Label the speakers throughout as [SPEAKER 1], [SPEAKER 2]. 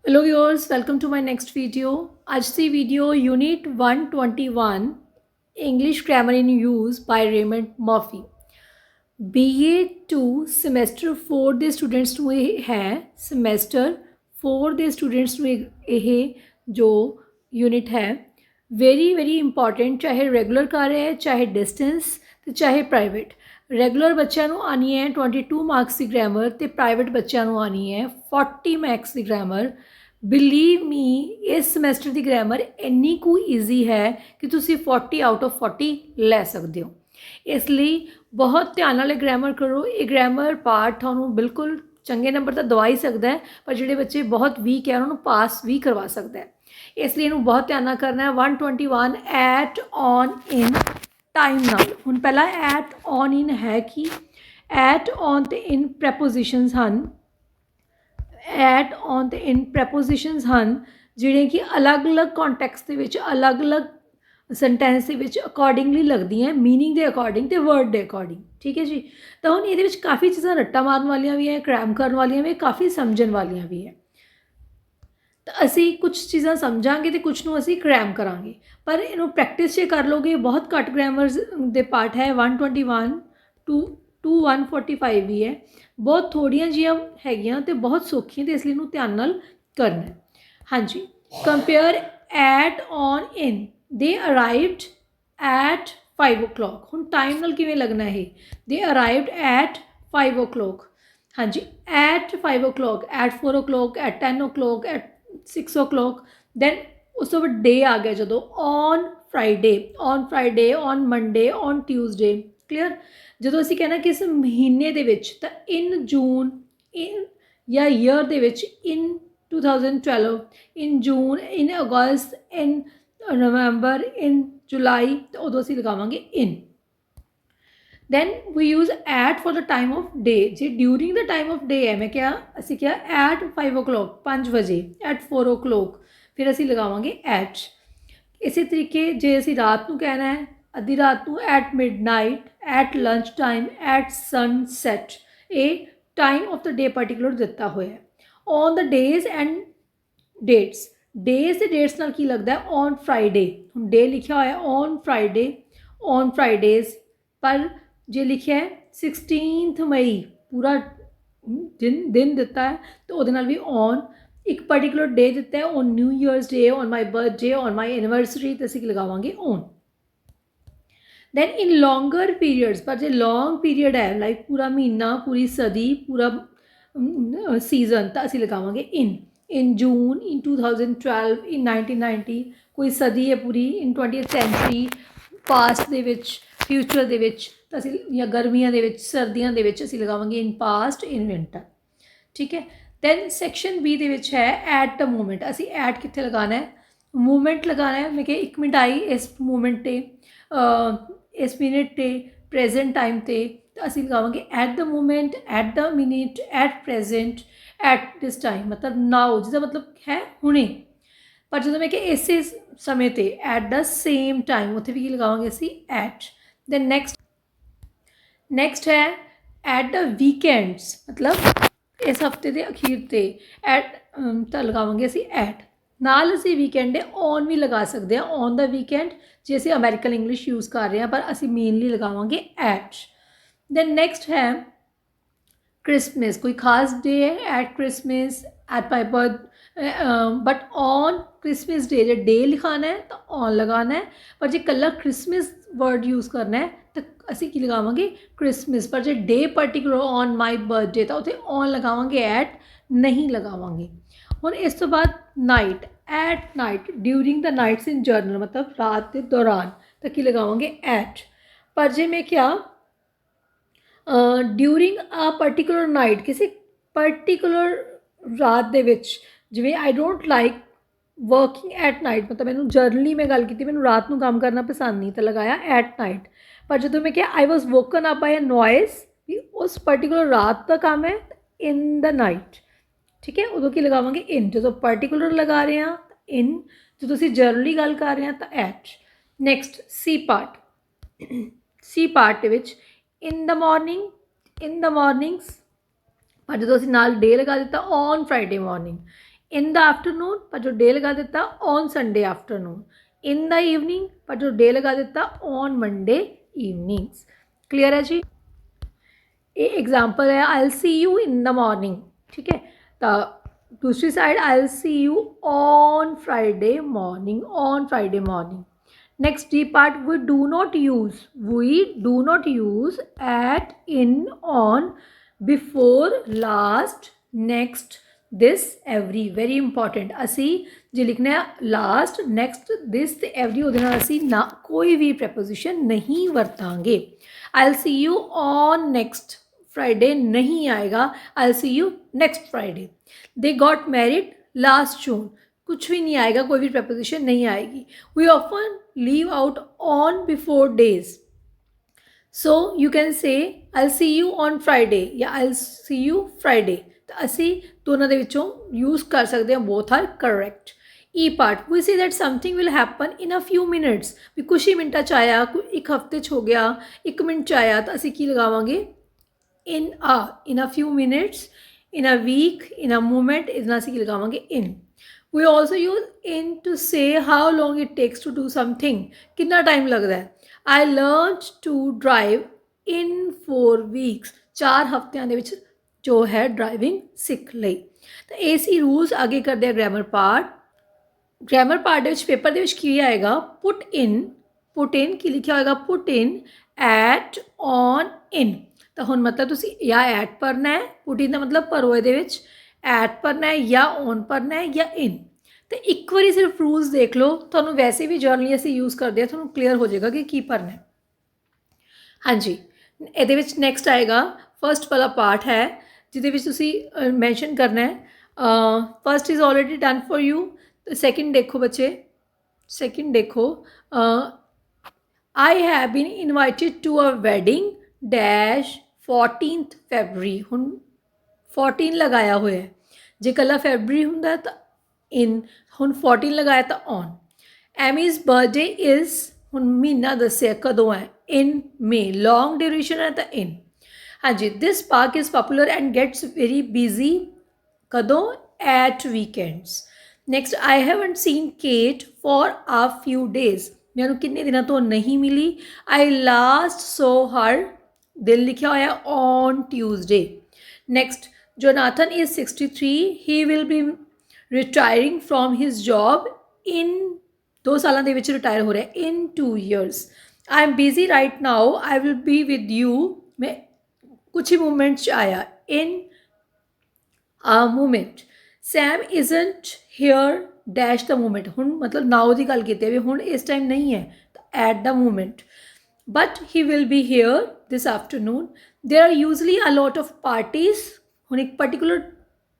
[SPEAKER 1] Hello viewers, welcome to my next video. आज ਦੀ video unit 121 English grammar in use by Raymond Murphy BA2 semester 4 ਦੇ students ਨੂੰ ਇਹ ਹੈ। Semester 4 ਦੇ ਸਟੂਡੈਂਟਸ ਨੂੰ ਇਹ ਜੋ ਯੂਨਿਟ ਹੈ वेरी इंपॉर्टेंट, चाहे रेगुलर कर रहे हैं, चाहे डिस्टेंस तो चाहे प्राइवेट। रेगुलर बच्चों को आनी है 22 मार्क्स की ग्रामर तो प्राइवेट बच्चों को आनी है 40 मार्क्स की ग्रामर। बिलीव मी, इस समैसटर की ग्रामर इन्नी कु ईजी है कि तुसी 40 आउट ऑफ 40 लै सकते हो। इसलिए बहुत ध्यान नाल ग्रामर करो। ये ग्रामर पार्ट थानू बिल्कुल चंगे नंबर तो दवा ही सकता है, पर जोड़े बच्चे बहुत वीक है उन्होंने पास भी करवा सकता है। इसलिए इनू बहुत ध्यान करना है। 121 एट ऑन इन टाइम नाल। हुण पहला एट ऑन इन है कि एट ऑन तो इन प्रैपोजिशनस हैं। एट ऑन तो इन प्रैपोजिशनस हैं जिहड़े कि अलग अलग कॉन्टैक्स्ट के विच अलग अलग सेंटेंस के विच अकॉर्डिंगली लगदी हैं, मीनिंग के अकॉर्डिंग तो वर्ड के अकॉर्डिंग। ठीक है जी। तो हुण इहदे विच काफ़ी चीज़ां रट्टा मारन वालियां भी हैं, क्रैम करन वालियां भी, काफ़ी समझण वालियां भी हैं। तो असी कुछ चीज़ां समझांगे तो कुछ नूं असी क्रैम करांगे, पर इनू प्रैक्टिस जे कर लोगे बहुत घट ग्रामर दे पार्ट है। 121 टू 145 भी है, बहुत थोड़ियां जिहियां हैगियां तो बहुत सौखियां, तो इसलिए इनू ध्यान नाल करना है। हाँ जी। Compare at on in, they arrived at 5 o'clock। हुण टाइम नाल किवें लगना है, दे अराइव्ड एट 5 o'clock। हाँ जी, at 5 o'clock, at 4 o'clock, at 10 o'clock, at 6 o'clock। Then उस तो बाद डे आ गया जो on Friday, on Monday, on Tuesday. Clear. जो असी कहना कि इस महीने दे विच तां इन जून, इन या ईयर दे विच इन 2012, इन जून, इन अगस्त, इन नवंबर, इन जुलाई, तो उदों असी लगावांगे in. Then we use at for the time of day. जे during the time of day है, मैं क्या असी क्या एट 5 o'clock 5 बजे, एट 4 o'clock, फिर असी लगावांगे एट। इसी तरीके जे असी रात को कहना है, अद्धी रात को at midnight, at lunch time, at sunset. ये time of the day particular दिता हुआ है। On the days and dates, days से डेट्स नाल की लगता है ऑन फ्राइडे। हम डे लिखा हुआ है ऑन फ्राइडे, ऑन फ्राइडेज, पर जे लिखा है 16 मई पूरा दिन दिता है तो वो भी ऑन। एक पर्टिकुलर डे दिता है on new year's day, on my birthday, on my anniversary, तो असी लगावांगे on. Then in longer periods, पर जो लॉन्ग पीरियड है लाइक पूरा महीना, पूरी सदी, पूरा सीजन, तो असी लगावांगे इन जून, इन 2012, इन 1990, कोई सदी है पूरी, इन 20th सेंचुरी, पास्ट दे विच, फ्यूचर दे विच, तो असी या गर्मियां दे विच, सर्दियां दे विच असी लगावांगे इन पास्ट, इन विंटर। ठीक है। दैन सैक्शन बी दे विच है एट द मोमेंट। असी एट कित्थे लगाना है, मूवमेंट लगाना है। मैं क्या एक मिनट आई इस मूवमेंट ते, इस मिनट ते, प्रेजेंट टाइम ते, तो असी लगावांगे at the moment, at the minute, at present, at this time, मतलब नाउ, जिसका मतलब है हुणे। पर जो मैं क्या इस समय ते एट द सेम टाइम, उत्थे भी की लगावांगे असी एट। दैन नेक्स्ट है एट द वीकेंड्स, मतलब इस हफ्ते के अखीर ते एट तो लगावांगे असी एट। नाल असी वीकेंड है ऑन भी लगा सकते हैं, ऑन द वीकेंड, जे असी अमेरिकन इंग्लिश यूज़ कर रहे हैं, पर असी मेनली लगावांगे एट। दैन नेक्स्ट है क्रिसमस, कोई खास डे है eight Christmas, at my birth, but on Christmas day, जो डे लिखाना है तो ऑन लगाना है, पर जो कला क्रिसमस वर्ड यूज़ करना है तो असी की लगावांगे क्रिसमस। पर जो day particular on my birthday तो उत्थे ऑन लगावांगे, एट नहीं लगावांगे। हुण इस तो बाद night, at night, during the nights in general, मतलब रात के दौरान, तो की लगावांगे एट। पर जे मैं क्या ड्यूरिंग अ पर्टिकुलर नाइट, किसी पर्टिकुलर रात दे विच, जिवें आई don't like working at night, मतलब मैंने जर्नली मैं गल की, मैंने रात को काम करना पसंद नहीं, तो लगाया एट नाइट। पर जो मैं क्या I was woken up by a noise, भी उस पर्टिकुलर रात का काम है, इन द नाइट। ठीक है। उदों की लगावांगे इन, जो पर्टिकुलर लगा रहे हैं इन, जो असीं जर्नली गल कर रहे हैं तो at. Next C part which in the morning, in the mornings, पर जो असीं नाल डे लगा दिता on Friday morning, in the afternoon पर जो डे लगा देता on Sunday afternoon, in the evening पर जो डे लगा देता ऑन मंडे इवनिंग्स। क्लियर है जी। एग्जाम्पल है I will see you in the morning, ठीक है। तो दूसरी side I will see you on Friday morning, on Friday morning. Next the part, we do not use at, in, on, before, last, next, this, every. Very important, असी जे लिखना है last, next, this ते every, ਉਹਦੇ ਨਾਲ ਅਸੀਂ ਨਾ ਕੋਈ ਵੀ ਪ੍ਰੈਪੋजिशन नहीं ਵਰਤਾਂਗੇ। I will see you on next Friday नहीं आएगा, आई will see you next Friday. They got married last June, कुछ भी नहीं आएगा, कोई भी प्रपोजिशन नहीं आएगी। We often leave out on before days, so you can say I will see you on Friday या I will see you Friday. तो असी दोनों के विचों यूज़ कर सकते हैं, both are correct. E part, we see that something will happen in a few minutes, भी कुछ ही मिनटा च आया, एक हफ्ते च हो गया, एक मिनट च आया, तो असी की लगावांगे in a few minutes, in a week, in a moment, इतना असी की लगावांगे in. We also use in to say how long it takes to do something, कितना टाइम लगता है। I learn to drive in 4 weeks, 4 हफ्तियां दे विच जो है ड्राइविंग सीख लई। तो ये सी रूल्स। आगे करते हैं ग्रैमर पार्ट। ग्रैमर पार्ट के पेपर के की आएगा पुट इन की लिखा होगा पुट इन, एट, ऑन, इन। तो हुण मतलब तुसी या एट भरना है, पुट इन का मतलब भरो, ये एट भरना है या ऑन भरना है या इन। तो एक बार सिर्फ रूल्स देख लो, थोड़ा वैसे भी जर्नली असी यूज़ करते हैं, थोड़ा क्लीयर हो जाएगा कि की भरना है। हाँ जी, ये नैक्सट आएगा फर्स्ट वाला पार्ट है, जिसे मैंशन करना है। First is already done for you. तो सेकंड देखो बच्चे, सेकंड देखो, I have been invited to a wedding dash 14th February. हुण 14 लगाया हुआ है, जे कला फैबररी होंदा तो इन, हुण 14 लगाया तो ऑन। एमीज़ बर्थडे इज़, हुण महीना दस्सिया कदों है, इन मे, लॉन्ग ड्यूरेशन है तो इन। हाँ जी, this park is popular and gets very busy, कदों, at weekends. Next, I haven't seen Kate for a few days, मैं किन्ने दिनों तो नहीं मिली। आई लास्ट सो हर, दिन लिखा होया on Tuesday. Next, Jonathan is 63, he will be retiring from his job in, 2 सालों के विच रिटायर हो रहा है, in 2 years। I am busy right now, I will be with you, मैं कुछ ही मूवमेंट्स आया, in a moment. Sam isn't here dash the moment, हुण मतलब नाउ की गल की, हुण इस टाइम नहीं है तो at the moment. But he will be here this afternoon. There are usually a lot of parties, हुण एक पर्टिकुलर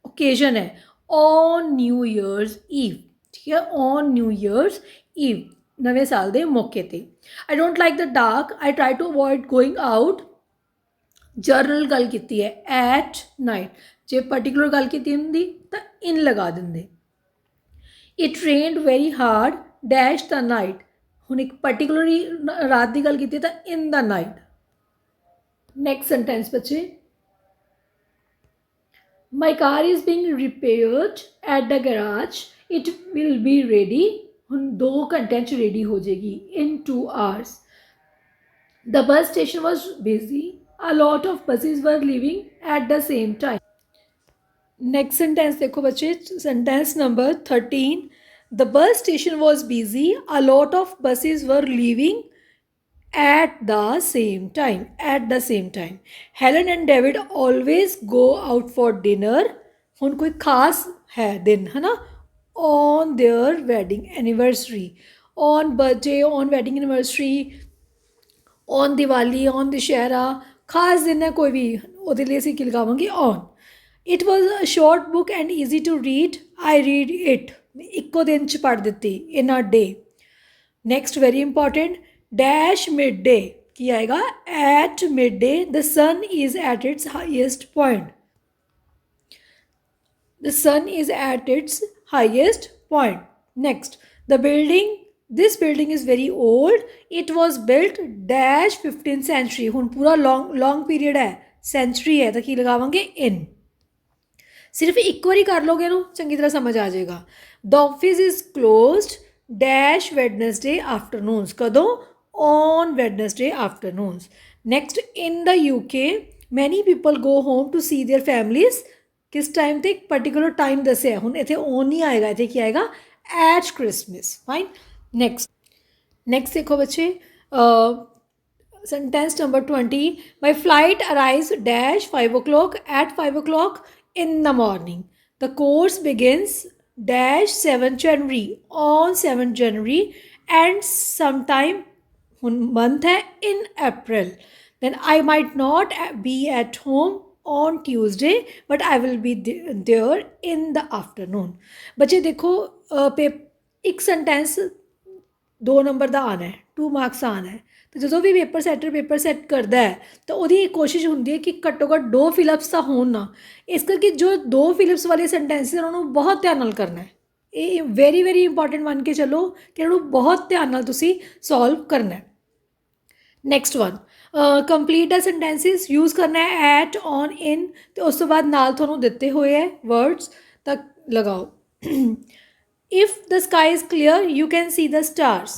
[SPEAKER 1] ओकेजन है, ऑन न्यू ईयर्स ईव, ठीक है, ऑन न्यू ईयर्स ईव, नवे साल के मौके पर। I don't like the dark, I try to avoid going out, general गल की है, एट नाइट, जे पर्टिकुलर गल की होंगी तो इन लगा देंगे। It rained very hard dash the night, हुण एक पर्टिकुलर रात की गल की तो in the night. Next sentence बच्चे, my car is being repaired at the garage, it will be ready, हुण 2 घंटे रेडी हो जाएगी, in 2 hours। The bus station was busy, a lot of buses were leaving at the same time। Next sentence देखो बच्चे, sentence number 13, the bus station was busy, a lot of buses were leaving at the same time, at the same time। Helen and David always go out for dinner, हुण कोई खास है दिन है ना, on their wedding anniversary, on birthday, on wedding anniversary, on Diwali, on Dussehra, खास दिन है कोई भी, वो लिए असीं की लगावांगे on. It was a short book and easy to read, I read it, इक्को दिन च पढ़ दी, in a day. Next very important, dash midday की आएगा, at midday the sun is at its highest point, the sun is at its highest point. Next, the building, this building is very old, it was built dash 15th century, हुण पूरा long period है, century है तो की लगावांगे इन। ਸਿਰਫ ਇੱਕ ਵਾਰੀ ਕਰ ਲੋਗੇ ਇਹਨੂੰ ਚੰਗੀ ਤਰ੍ਹਾਂ ਸਮਝ ਆ ਜਾਏਗਾ। The office is closed dash Wednesday afternoons, ਕਦੋਂ? On Wednesday afternoons. Next, in the UK many people go home to see their families, ਕਿਸ ਟਾਈਮ ਤੇ? ਇੱਕ ਪਾਰਟੀਕੂਲਰ ਟਾਈਮ ਦੱਸਿਆ, ਹੁਣ ਇੱਥੇ ਔਨ ਨਹੀਂ ਆਏਗਾ, ਇੱਥੇ ਕੀ ਆਏਗਾ? At Christmas. ਫਾਈਨ। नेक्स्ट देखो बच्चे, sentence number 20, my flight arrives dash 5 o'clock at 5 o'clock in the morning, the course begins dash 7 January on 7 January and sometime month है in April, then I might not be at home on Tuesday but I will be there in the afternoon। बच्चे देखो एक sentence 2 number ਦਾ ਆਉਣਾ ਹੈ, 2 marks ਆਉਣਾ ਹੈ। तो ਜਦੋਂ ਵੀ ਪੇਪਰ ਸੈਟ ਕਰਦਾ ਹੈ ਤਾਂ ਉਹਦੀ ਕੋਸ਼ਿਸ਼ ਹੁੰਦੀ ਹੈ ਕਿ ਘੱਟੋ ਘੱਟ 2 ਫਿਲਅਪਸ ਤਾਂ ਹੋਣ ਨਾ। ਇਸ ਕਰਕੇ ਜੋ 2 ਫਿਲਅਪਸ ਵਾਲੇ ਸੈਂਟੈਂਸਿਸ ਉਹਨਾਂ ਨੂੰ ਬਹੁਤ ਧਿਆਨ ਨਾਲ ਕਰਨਾ ਹੈ। ਇਹ ਵੈਰੀ ਵੈਰੀ ਇੰਪੋਰਟੈਂਟ ਮੰਨ ਕੇ ਚੱਲੋ ਕਿ ਇਹਨੂੰ ਬਹੁਤ ਧਿਆਨ ਨਾਲ ਤੁਸੀਂ ਸੋਲਵ ਕਰਨਾ ਹੈ। ਨੈਕਸਟ ਵਨ, ਕੰਪਲੀਟ ਦਾ ਸੈਂਟੈਂਸਿਸ ਯੂਜ਼ ਕਰਨਾ ਹੈ ਐਟ, ਔਨ, ਇਨ, ਅਤੇ ਉਸ ਤੋਂ ਬਾਅਦ ਨਾਲ ਤੁਹਾਨੂੰ ਦਿੱਤੇ ਹੋਏ ਹੈ ਵਰਡਸ ਤਾਂ ਲਗਾਓ। If the sky is clear you can see the stars.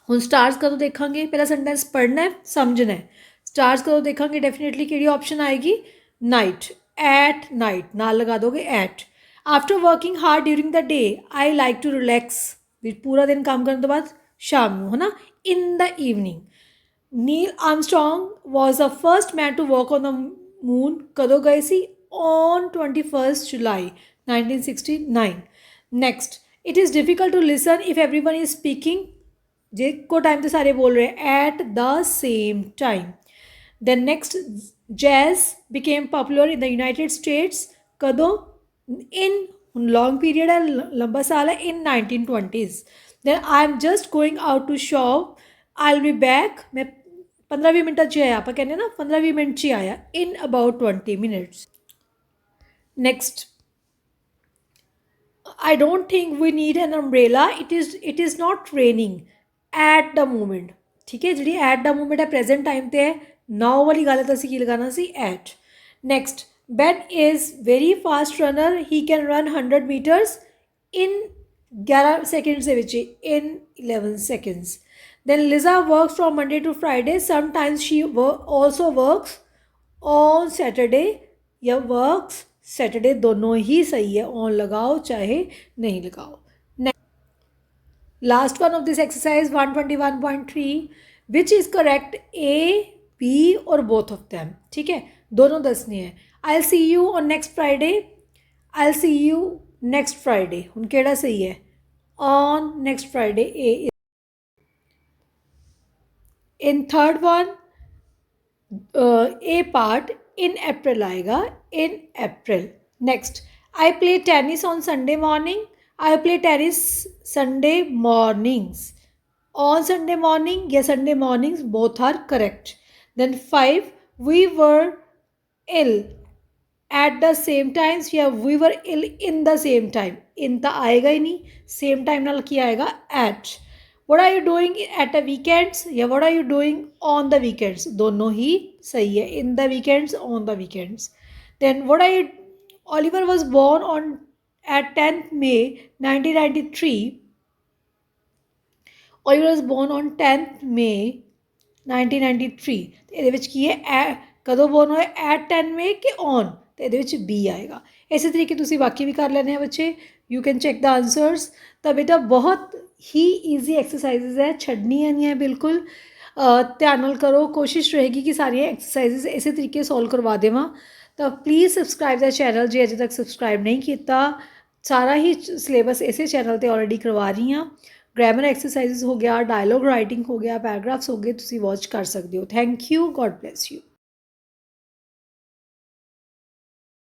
[SPEAKER 1] हुण स्टार्स कदों देखांगे? पहला सेंटेंस पढ़ना है, समझना है। स्टार्स कदों देखांगे? डेफिनेटली किहड़ी ऑप्शन आएगी? नाइट, एट नाइट, नाल लगा दोगे at. After working hard during the day I like to relax, पूरा दिन काम करने तो बाद शाम नूं, है ना, in the evening. Neil Armstrong was the first man to walk on the moon, कदों गए सी? On 21 July 1969। Next, it is difficult to listen if everyone is speaking, जे को टाइम तो सारे बोल रहे हैं at the same time. Then next, jazz became popular in the United States, कदों? इन, लॉन्ग पीरियड है, लंबा साल है, in 1920s। Then I am just going out to shop, I will be back, मैं 15-20 मिनट च आया, आप कहने ना 15-20 मिनट च आया, in about 20 minutes। Next, I don't think we need an umbrella, it is not raining at the moment। ठीक है, जी at the moment है present time ਤੇ ਹੈ, now वाली गल तो ਅਸੀਂ ਕੀ ਲਗਾਉਣਾ ਸੀ? at। next, Ben is very fast runner, he can run 100 meters in 11 seconds ਦੇ ਵਿੱਚ, in 11 seconds। then Lisa works from Monday to Friday, sometimes she also works on Saturday या works सैटरडे, दोनों ही सही है, ऑन लगाओ चाहे नहीं लगाओ। Last one of this exercise 121.3, which is correct? A, B और बोथ ऑफ दैम। ठीक है, दोनों दसने हैं। I see you on next Friday, I see you next Friday, हुण केड़ा सही है? On next Friday, A. In third one, A part in April आएगा, in April. Next, I play tennis on Sunday morning, I play tennis Sunday mornings, on Sunday morning या Sunday mornings, both are correct. Then 5, we were ill at the same times या we were ill in the same time, in तो आएगा ही नहीं, same time नाल की आएगा? At. what are you doing at the weekends या what are you doing on the weekends, दोनों ही सही है, in the weekends, on the weekends। then what are you, Oliver was born on at 10th May 1993, Oliver was born on 10th May 1993। ਇਹਦੇ ਵਿੱਚ ਕੀ ਹੈ? ਕਦੋਂ born ਹੋਇਆ? at 10 May ਕਿ on, ਤੇ ਇਹਦੇ ਵਿੱਚ B ਆਏਗਾ। ਇਸੇ ਤਰੀਕੇ ਤੁਸੀਂ ਬਾਕੀ ਵੀ ਕਰ ਲੈਣੇ ਆ ਬੱਚੇ, you can check the answers. ਤਾਂ ਬੇਟਾ ਬਹੁਤ ही ईजी एक्सरसाइजेज है, छड़नियाँ नहीं है बिल्कुल, ध्यान नाल करो, कोशिश रहेगी कि सारी एक्सरसाइजेज इस तरीके सॉल्व करवा देवां। तो प्लीज़ सबसक्राइब द चैनल जे अजे तक सबसक्राइब नहीं किया। सारा ही सिलेबस इस चैनल पर ऑलरेडी करवा रही हाँ, ग्रामर एक्सरसाइजेज हो गया, डायलॉग राइटिंग हो गया, पैराग्राफ्स हो गए, तुसीं वॉच कर सकते हो। Thank you, God bless you.